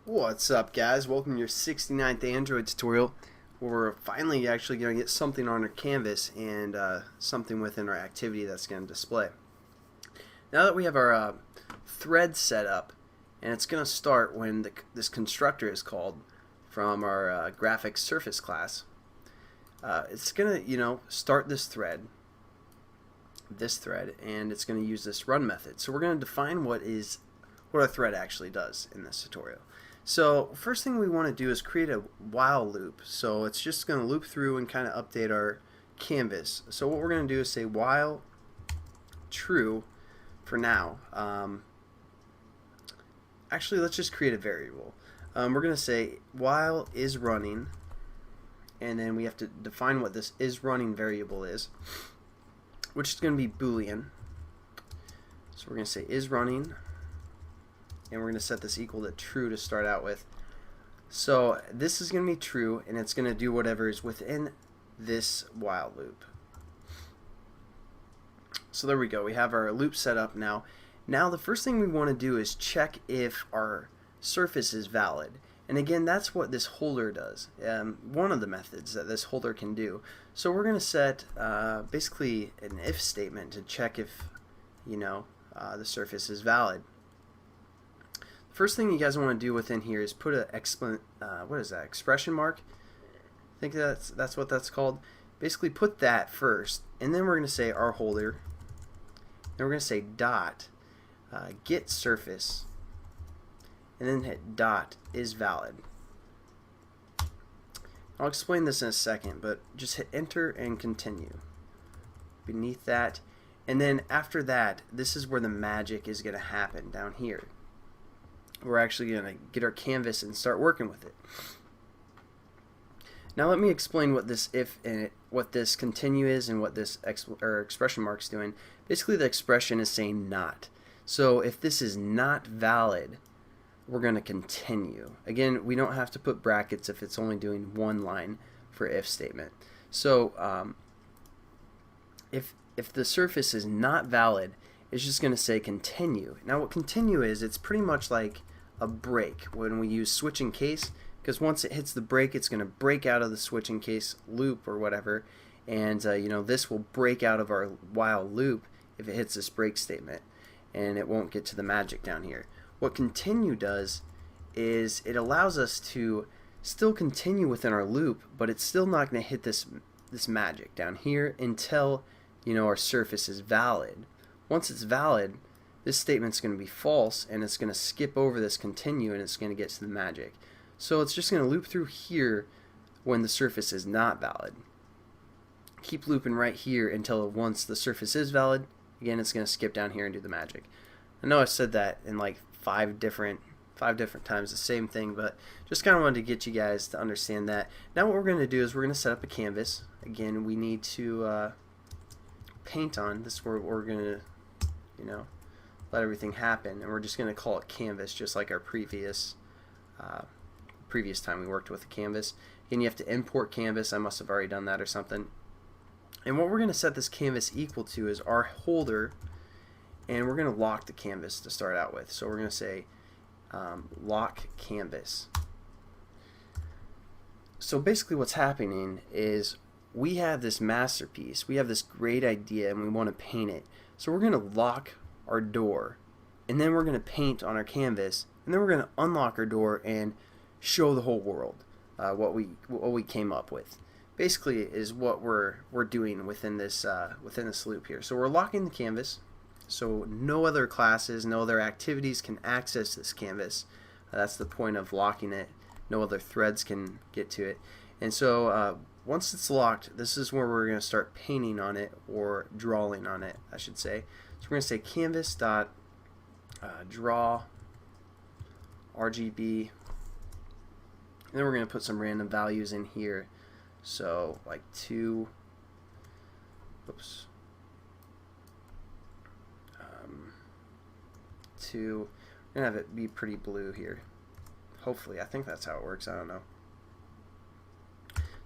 What's up, guys? Welcome to your 69th Android tutorial where we're finally actually going to get something on our canvas and something within our activity that's going to display. Now that we have our thread set up, and it's going to start when this constructor is called from our graphics surface class, it's going to start this thread, and it's going to use this run method. So we're going to define what our thread actually does in this tutorial. So first thing we want to do is create a while loop. So it's just going to loop through and kind of update our canvas. So what we're going to do is say while true for now. Actually, let's just create a variable. We're going to say while is running, and then we have to define what this is running variable is, which is going to be Boolean. So we're going to say is running, and we're going to set this equal to true to start out with. So this is going to be true, and it's going to do whatever is within this while loop. So there we go. We have our loop set up now. Now the first thing we want to do is check if our surface is valid. And again, that's what this holder does. One of the methods that this holder can do. So we're going to set basically an if statement to check if the surface is valid. First thing you guys want to do within here is put a expression mark. I think that's what that's called. Basically put that first, and then we're going to say our holder. Then we're going to say dot get surface, and then hit dot is valid. I'll explain this in a second, but just hit enter and continue. Beneath that, and then after that, this is where the magic is going to happen down here. We're actually going to get our canvas and start working with it. Now let me explain what this if and what this continue is and what this expression mark is doing. Basically, the expression is saying not. So if this is not valid, we're going to continue. Again, we don't have to put brackets if it's only doing one line for if statement. So if the surface is not valid, it's just going to say continue. Now what continue is, it's pretty much like a break when we use switch and case, because once it hits the break, it's going to break out of the switch and case loop or whatever, and this will break out of our while loop if it hits this break statement, and it won't get to the magic down here. What continue does is it allows us to still continue within our loop, but it's still not going to hit this magic down here until our surface is valid. Once it's valid, this statement's going to be false, and it's going to skip over this continue, and it's going to get to the magic. So it's just going to loop through here when the surface is not valid. Keep looping right here until once the surface is valid, again it's going to skip down here and do the magic. I know I said that in like five different times, the same thing, but just kind of wanted to get you guys to understand that. Now what we're going to do is we're going to set up a canvas. Again, we need to paint on. This is where we're going to let everything happen, and we're just going to call it canvas, just like our previous time we worked with a canvas. And you have to import canvas. I must have already done that or something. And what we're going to set this canvas equal to is our holder, and we're going to lock the canvas to start out with. So we're going to say lock canvas. So basically what's happening is we have this masterpiece, we have this great idea, and we want to paint it. So we're going to lock our door, and then we're going to paint on our canvas, and then we're going to unlock our door and show the whole world what we came up with. Basically is what we're doing within this loop here. So we're locking the canvas, so no other classes, no other activities can access this canvas. That's the point of locking it. No other threads can get to it. And so once it's locked, this is where we're going to start painting on it, or drawing on it, I should say. So we're going to say canvas dot draw RGB, and then we're going to put some random values in here. So like 2, oops, 2. We're going to have it be pretty blue here. Hopefully, I think that's how it works. I don't know.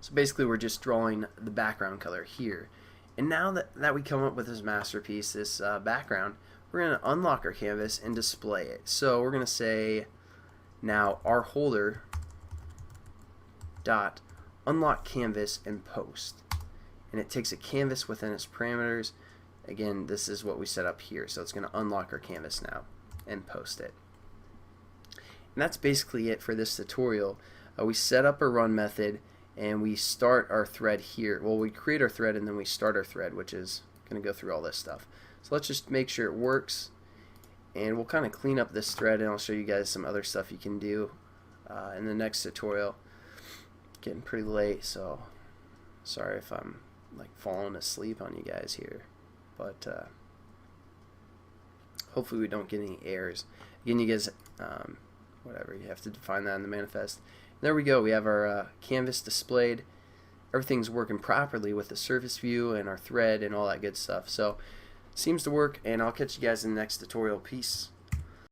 So basically we're just drawing the background color here. And now that we come up with this masterpiece, this background, we're going to unlock our canvas and display it. So we're going to say Now our holder dot unlock canvas and post, and it takes a canvas within its parameters. Again, this is what we set up here, so it's going to unlock our canvas now and post it. And that's basically it for this tutorial. We set up a run method and we start our thread here. Well, we create our thread and then we start our thread, which is going to go through all this stuff. So let's just make sure it works, and we'll kind of clean up this thread, and I'll show you guys some other stuff you can do in the next tutorial. Getting pretty late, so sorry if I'm like falling asleep on you guys here, but hopefully we don't get any errors. Again, you guys, whatever, you have to define that in the manifest. And there we go, we have our canvas displayed. Everything's working properly with the surface view and our thread and all that good stuff. So seems to work, and I'll catch you guys in the next tutorial. Peace.